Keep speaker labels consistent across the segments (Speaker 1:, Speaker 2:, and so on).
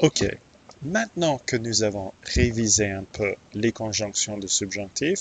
Speaker 1: OK. Maintenant que nous avons révisé un peu les conjonctions de subjonctif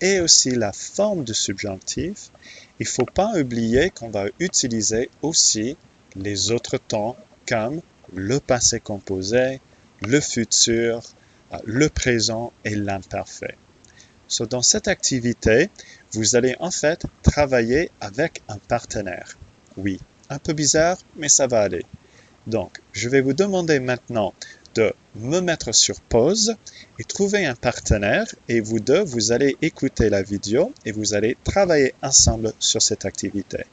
Speaker 1: et aussi la forme de subjonctif, il ne faut pas oublier qu'on va utiliser aussi les autres temps comme le passé composé, le futur, le présent et l'imparfait. So, dans cette activité, vous allez en fait travailler avec un partenaire. Oui, un peu bizarre, mais ça va aller. Donc, je vais vous demander maintenant de me mettre sur pause et trouver un partenaire et vous deux, vous allez écouter la vidéo et vous allez travailler ensemble sur cette activité.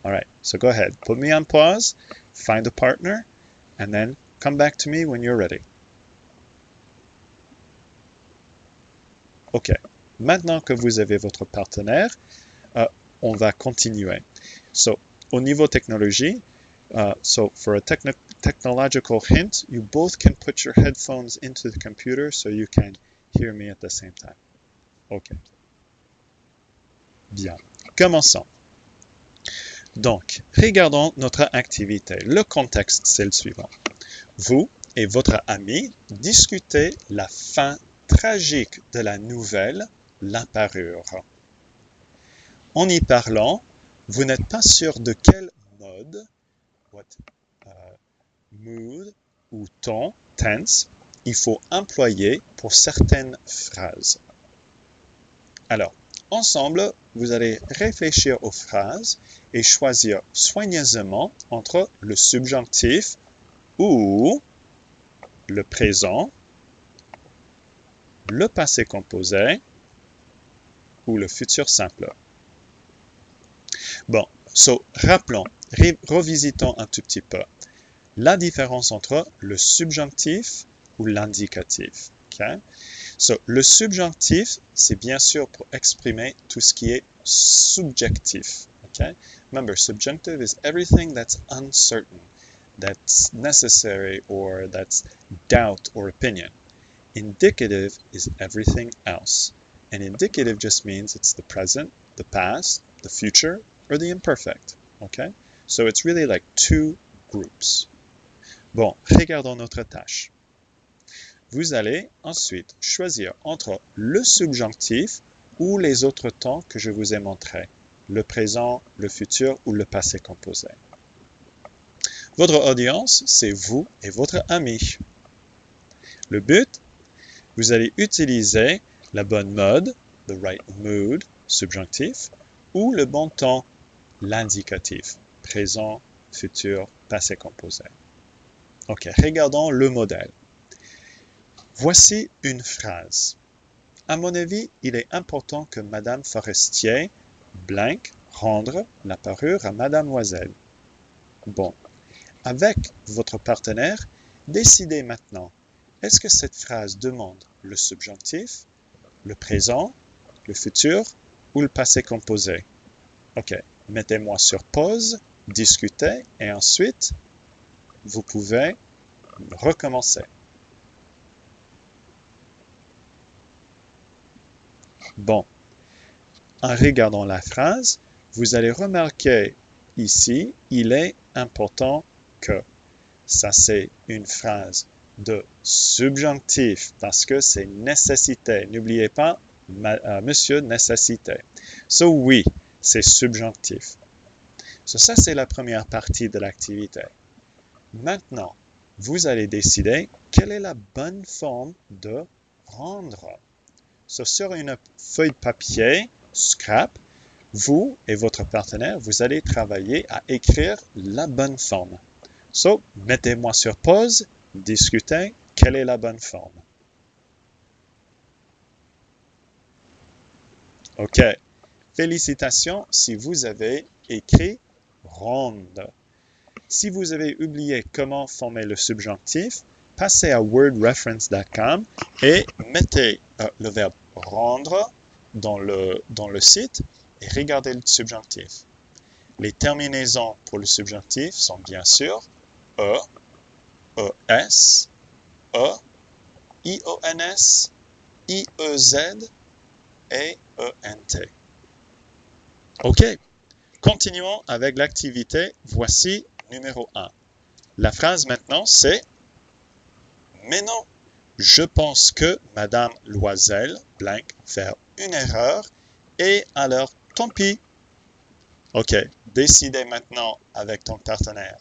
Speaker 1: All right, so go ahead, put me on pause, find a partner, and then come back to me when you're ready. OK. Maintenant que vous avez votre partenaire, on va continuer. So, au niveau technologie, so for a technological hint, you both can put your headphones into the computer so you can hear me at the same time. OK. Bien. Commençons. Donc, regardons notre activité. Le contexte, c'est le suivant. Vous et votre ami discutez la fin tragique de la nouvelle, la parure. En y parlant, vous n'êtes pas sûr de quel mode, mood ou ton, tense, il faut employer pour certaines phrases. Alors, ensemble, vous allez réfléchir aux phrases et choisir soigneusement entre le subjonctif ou le présent, le passé composé ou le futur simple. Bon, so, rappelons, revisitons un tout petit peu la différence entre le subjonctif ou l'indicatif. Okay? So, le subjonctif, c'est bien sûr pour exprimer tout ce qui est subjectif. Okay? Remember, subjunctive is everything that's uncertain, that's necessary, or that's doubt or opinion. Indicative is everything else. And indicative just means it's the present, the past, the future, or the imperfect. Okay? So it's really like two groups. Bon, regardons notre tâche. Vous allez ensuite choisir entre le subjonctif ou les autres temps que je vous ai montrés, le présent, le futur ou le passé composé. Votre audience, c'est vous et votre ami. Le but, vous allez utiliser la bonne mode, the right mood, subjonctif, ou le bon temps, l'indicatif, présent, futur, passé composé. OK, regardons le modèle. Voici une phrase. À mon avis, il est important que Madame Forestier blank rendre la parure à Mademoiselle. Bon, avec votre partenaire, décidez maintenant. Est-ce que cette phrase demande le subjonctif, le présent, le futur ou le passé composé? OK, mettez-moi sur pause, discutez et ensuite, vous pouvez recommencer. Bon, en regardant la phrase, vous allez remarquer ici, il est important que. Ça, c'est une phrase de subjonctif parce que c'est nécessité. N'oubliez pas, monsieur nécessité. So, oui, c'est subjonctif. So, ça, c'est la première partie de l'activité. Maintenant, vous allez décider quelle est la bonne forme de rendre. So, sur une feuille de papier, scrap, vous et votre partenaire, vous allez travailler à écrire la bonne forme. So, mettez-moi sur pause, discutez, quelle est la bonne forme. OK. Félicitations si vous avez écrit ronde. Si vous avez oublié comment former le subjonctif, passez à wordreference.com et mettez le verbe rendre dans le site et regardez le subjonctif. Les terminaisons pour le subjonctif sont bien sûr E, ES, E, IONS, IEZ et ENT. OK. Continuons avec l'activité. Voici numéro 1. La phrase maintenant, c'est Mais non, je pense que Madame Loisel, blank, fait une erreur et alors, tant pis. Ok, décidez maintenant avec ton partenaire.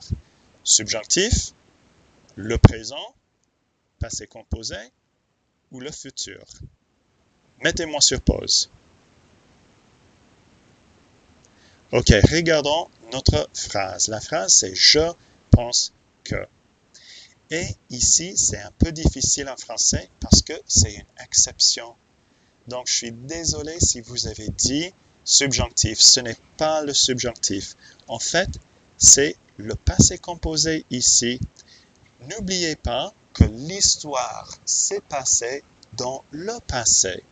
Speaker 1: Subjonctif, le présent, passé composé ou le futur. Mettez-moi sur pause. Ok, regardons notre phrase. La phrase, c'est « je pense que ». Et ici, c'est un peu difficile en français parce que c'est une exception. Donc, je suis désolé si vous avez dit subjonctif. Ce n'est pas le subjonctif. En fait, c'est le passé composé ici. N'oubliez pas que l'histoire s'est passée dans le passé.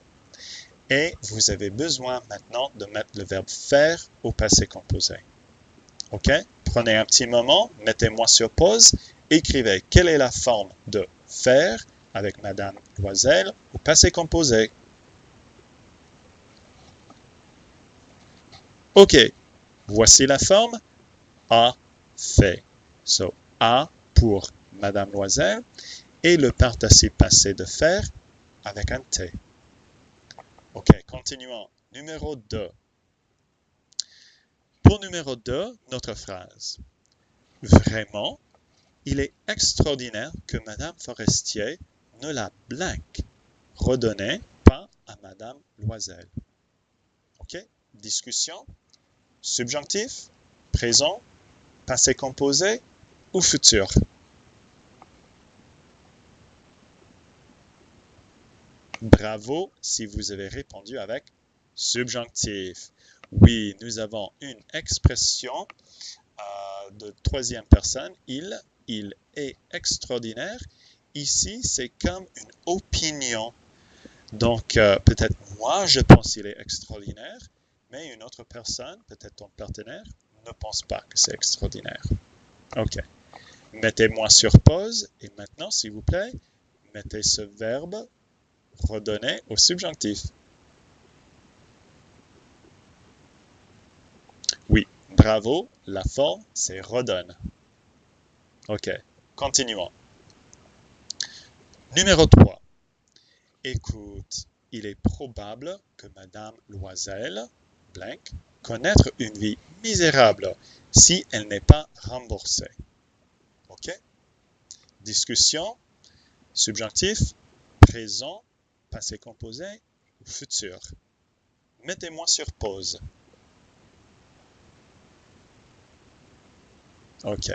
Speaker 1: Et vous avez besoin maintenant de mettre le verbe faire au passé composé. OK? Prenez un petit moment, mettez-moi sur pause, écrivez quelle est la forme de faire avec Madame Loisel au passé composé. OK, voici la forme a fait. So, a pour Madame Loisel et le participe passé de faire avec un T. OK, continuons. Numéro 2. Pour numéro 2, notre phrase. Vraiment, il est extraordinaire que Madame Forestier ne la blank redonnait pas à Madame Loisel. OK? Discussion. Subjonctif, présent, passé composé ou futur. Bravo si vous avez répondu avec subjonctif. Oui, nous avons une expression de troisième personne. Il est extraordinaire. Ici, c'est comme une opinion. Donc, peut-être moi, je pense qu'il est extraordinaire, mais une autre personne, peut-être ton partenaire, ne pense pas que c'est extraordinaire. OK. Mettez-moi sur pause et maintenant, s'il vous plaît, mettez ce verbe redonner au subjonctif. Oui, bravo, la forme, c'est redonne. OK, continuons. Numéro 3. Écoute, il est probable que Madame Loisel, blank, connaître une vie misérable si elle n'est pas remboursée. OK? Discussion, subjonctif, présent, passé composé ou futur. Mettez-moi sur pause. OK.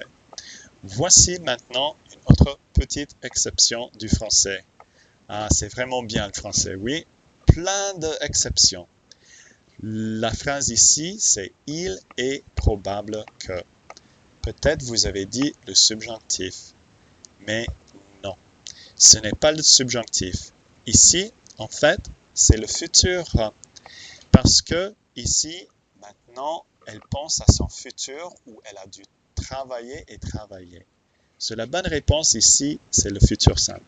Speaker 1: Voici maintenant une autre petite exception du français. Ah, c'est vraiment bien le français, oui. Plein d'exceptions. La phrase ici, c'est « il est probable que ». Peut-être vous avez dit le subjonctif, mais non. Ce n'est pas le subjonctif. Ici, en fait, c'est le futur. Parce que ici, maintenant, elle pense à son futur où elle a dû travailler et travailler. So, la bonne réponse ici, c'est le futur simple.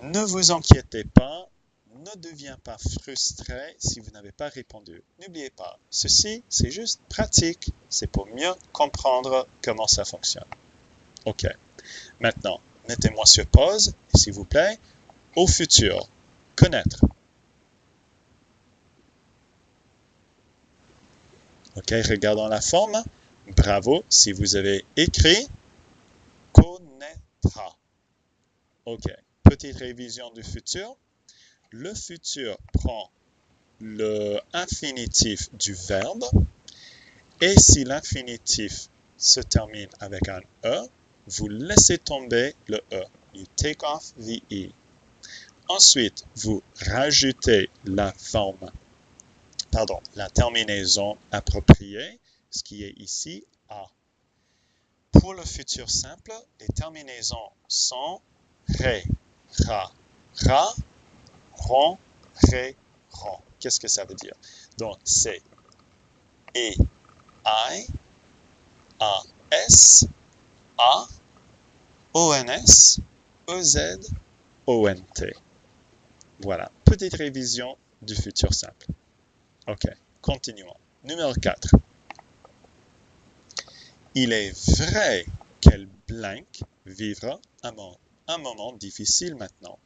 Speaker 1: Ne vous inquiétez pas, ne deviens pas frustré si vous n'avez pas répondu. N'oubliez pas, ceci, c'est juste pratique. C'est pour mieux comprendre comment ça fonctionne. OK. Maintenant, mettez-moi sur pause, s'il vous plaît. Au futur, connaître. OK, regardons la forme. Bravo si vous avez écrit connaîtra. OK, petite révision du futur. Le futur prend le infinitif du verbe et si l'infinitif se termine avec un E, vous laissez tomber le E. You take off the E. Ensuite, vous rajoutez la terminaison appropriée, ce qui est ici A. Pour le futur simple, les terminaisons sont ré, ra, ra, ron, ré, ron. Qu'est-ce que ça veut dire? Donc, c'est E, I, A, S, A, O, N, S, E, Z, O, N, T. Voilà, petite révision du futur simple. OK, continuons. Numéro 4. Il est vrai qu'elle blank vivra à Mont. un moment difficile maintenant,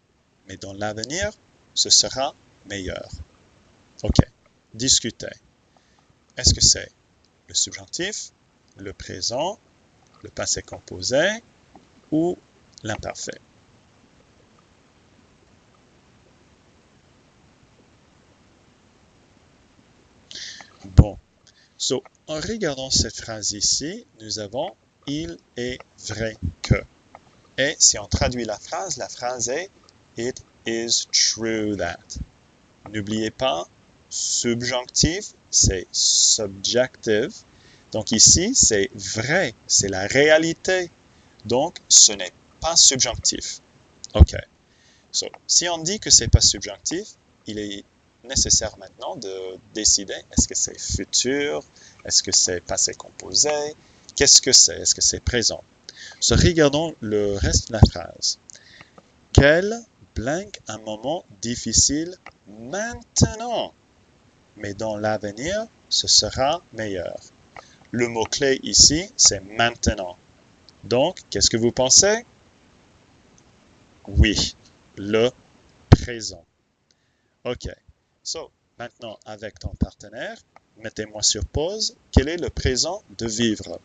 Speaker 1: mais dans l'avenir, ce sera meilleur. OK. Discuter. Est-ce que c'est le subjonctif, le présent, le passé composé ou l'imparfait? Bon. So, en regardant cette phrase ici, nous avons « il est vrai que ». Et si on traduit la phrase est « it is true that ». N'oubliez pas, subjonctif, c'est subjective. Donc ici, c'est vrai, c'est la réalité. Donc, ce n'est pas subjonctif. OK. So, si on dit que c'est pas subjonctif, il est nécessaire maintenant de décider est-ce que c'est futur, est-ce que c'est passé composé, qu'est-ce que c'est, est-ce que c'est présent. So, regardons le reste de la phrase. Quel blank un moment difficile maintenant, mais dans l'avenir, ce sera meilleur. Le mot-clé ici, c'est maintenant. Donc, qu'est-ce que vous pensez? Oui, le présent. OK. So, maintenant, avec ton partenaire, mettez-moi sur pause. Quel est le présent de vivre?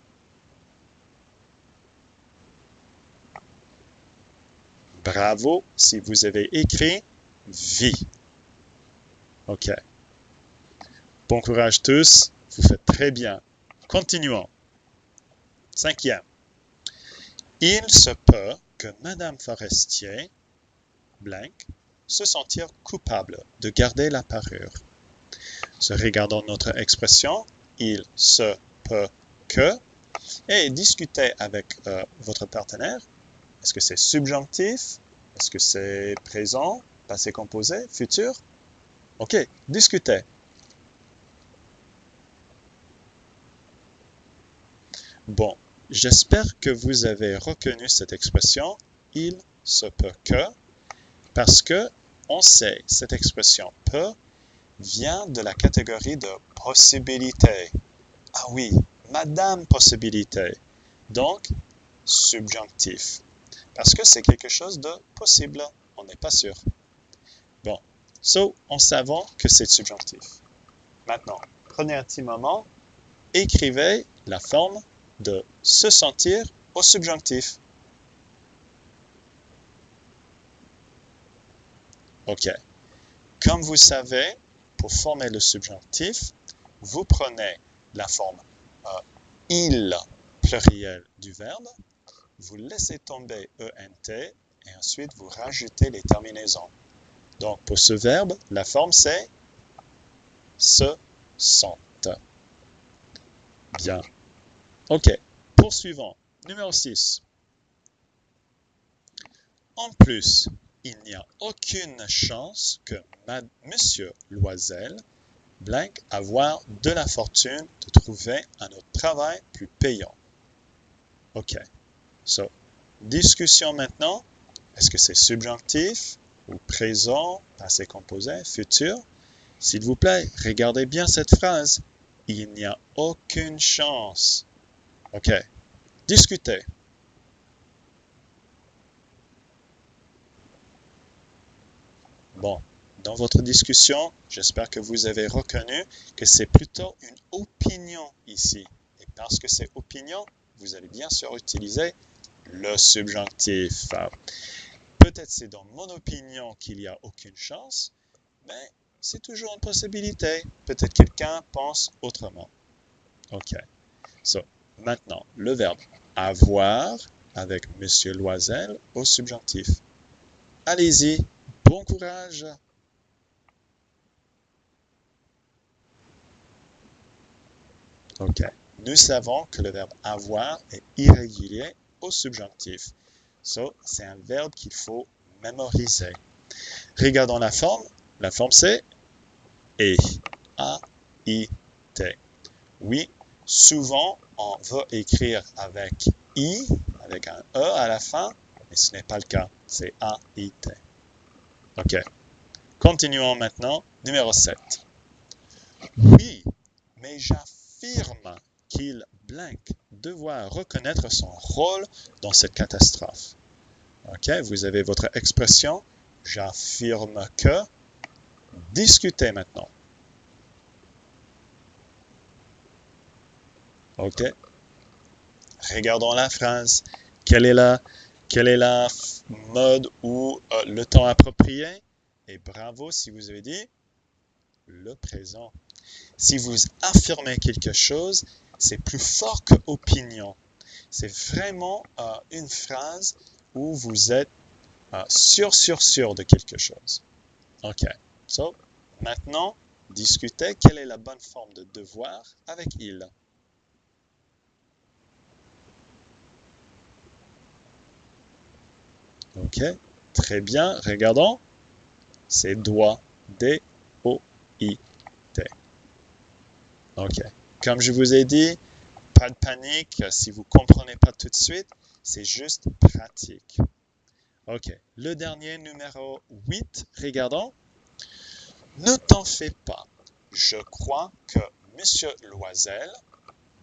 Speaker 1: Bravo si vous avez écrit vie. OK. Bon courage tous. Vous faites très bien. Continuons. 5e. Il se peut que Madame Forestier, blank, se sentir coupable de garder la parure. Regardons notre expression, il se peut que, et discutez avec votre partenaire. Est-ce que c'est subjonctif? Est-ce que c'est présent, passé composé, futur? OK, discutez. Bon, j'espère que vous avez reconnu cette expression, il se peut que, parce que on sait cette expression peut vient de la catégorie de possibilité. Ah oui, Madame Possibilité. Donc, subjonctif. Parce que c'est quelque chose de possible. On n'est pas sûr. Bon, so, en savant que c'est subjonctif. Maintenant, prenez un petit moment, écrivez la forme de se sentir au subjonctif. OK. Comme vous savez, pour former le subjonctif, vous prenez la forme il pluriel du verbe, vous laissez tomber ENT et ensuite vous rajoutez les terminaisons. Donc pour ce verbe, la forme c'est se sentent. Bien. OK. Poursuivons. Numéro 6. En plus, il n'y a aucune chance que Monsieur Loisel blank avoir de la fortune de trouver un autre travail plus payant. OK. So, discussion maintenant. Est-ce que c'est subjonctif ou présent, passé composé, futur? S'il vous plaît, regardez bien cette phrase. Il n'y a aucune chance. OK. Discutez. Bon, dans votre discussion, j'espère que vous avez reconnu que c'est plutôt une opinion ici. Et parce que c'est opinion, vous allez bien sûr utiliser le subjonctif. Peut-être c'est dans mon opinion qu'il n'y a aucune chance, mais c'est toujours une possibilité. Peut-être quelqu'un pense autrement. OK. So, maintenant, le verbe avoir avec Monsieur Loisel au subjonctif. Allez-y, bon courage! OK. Nous savons que le verbe avoir est irrégulier au subjonctif. So, c'est un verbe qu'il faut mémoriser. Regardons la forme. La forme c'est et. A-I-T. Oui, souvent on veut écrire avec I, avec un E à la fin, mais ce n'est pas le cas. C'est A-I-T. OK. Continuons maintenant. Numéro 7. Oui, mais j'affirme qu'il blank devoir reconnaître son rôle dans cette catastrophe. OK, vous avez votre expression « j'affirme que ». Discutez maintenant. OK. Regardons la phrase. Quelle est la mode ou le temps approprié? Et bravo si vous avez dit le présent. Si vous affirmez quelque chose, c'est plus fort que opinion. C'est vraiment une phrase où vous êtes sûr de quelque chose. OK. So, maintenant, discutez quelle est la bonne forme de devoir avec il. OK. Très bien. Regardons. C'est doit. D-O-I-T. OK. Comme je vous ai dit, pas de panique. Si vous ne comprenez pas tout de suite, c'est juste pratique. OK. Le dernier, numéro 8. Regardons. Ne t'en fais pas. Je crois que M. Loisel,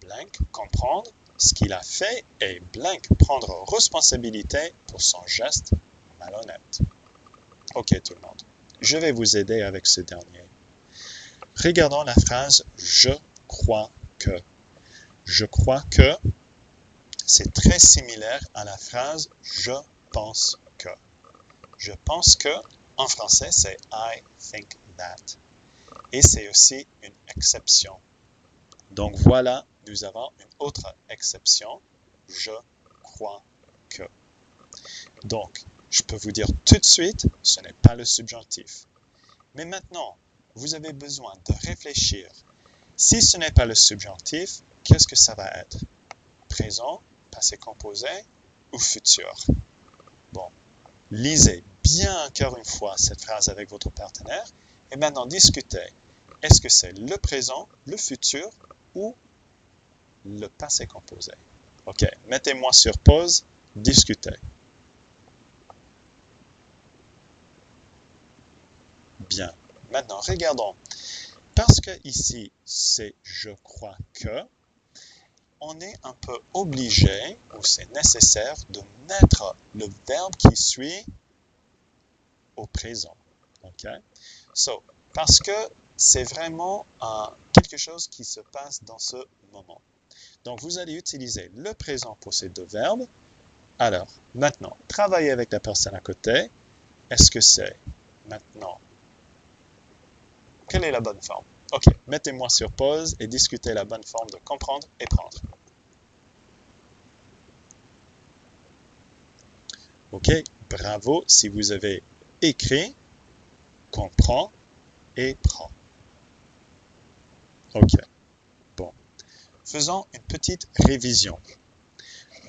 Speaker 1: blank, comprendre ce qu'il a fait et blank, prendre responsabilité pour son geste malhonnête. OK tout le monde. Je vais vous aider avec ce dernier. Regardons la phrase « je crois que ». Je crois que c'est très similaire à la phrase « je pense que ». Je pense que, en français, c'est « I think that ». Et c'est aussi une exception. Donc voilà, nous avons une autre exception. Je crois que. Donc, je peux vous dire tout de suite, ce n'est pas le subjonctif. Mais maintenant, vous avez besoin de réfléchir. Si ce n'est pas le subjonctif, qu'est-ce que ça va être? Présent, passé composé ou futur? Bon, lisez bien encore une fois cette phrase avec votre partenaire et maintenant discutez. Est-ce que c'est le présent, le futur ou le passé composé? OK, mettez-moi sur pause, discutez. Bien, maintenant regardons. Parce que ici, c'est « je crois que », on est un peu obligé, ou c'est nécessaire, de mettre le verbe qui suit au présent. OK? So, parce que c'est vraiment quelque chose qui se passe dans ce moment. Donc, vous allez utiliser le présent pour ces deux verbes. Alors, maintenant, travaillez avec la personne à côté. Est-ce que c'est maintenant? Quelle est la bonne forme? OK, mettez-moi sur pause et discutez la bonne forme de comprendre et prendre. OK, bravo si vous avez écrit, comprend et prend. OK, bon. Faisons une petite révision.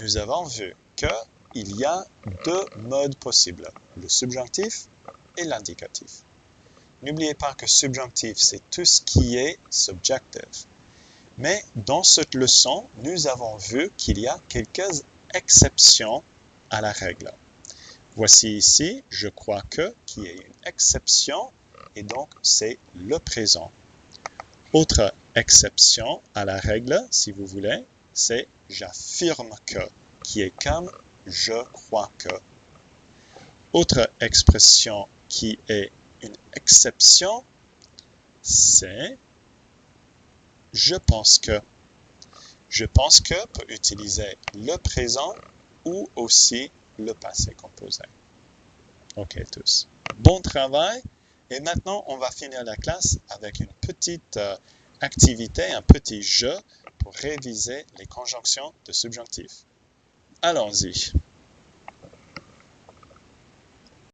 Speaker 1: Nous avons vu qu'il y a deux modes possibles, le subjonctif et l'indicatif. N'oubliez pas que subjonctif, c'est tout ce qui est subjective. Mais dans cette leçon, nous avons vu qu'il y a quelques exceptions à la règle. Voici ici, je crois que, qui est une exception, et donc c'est le présent. Autre exception à la règle, si vous voulez, c'est j'affirme que, qui est comme je crois que. Autre expression qui est une exception, c'est je pense que. Je pense que peut utiliser le présent ou aussi le passé composé. OK tous. Bon travail. Et maintenant, on va finir la classe avec une petite activité, un petit jeu pour réviser les conjonctions de subjonctifs. Allons-y.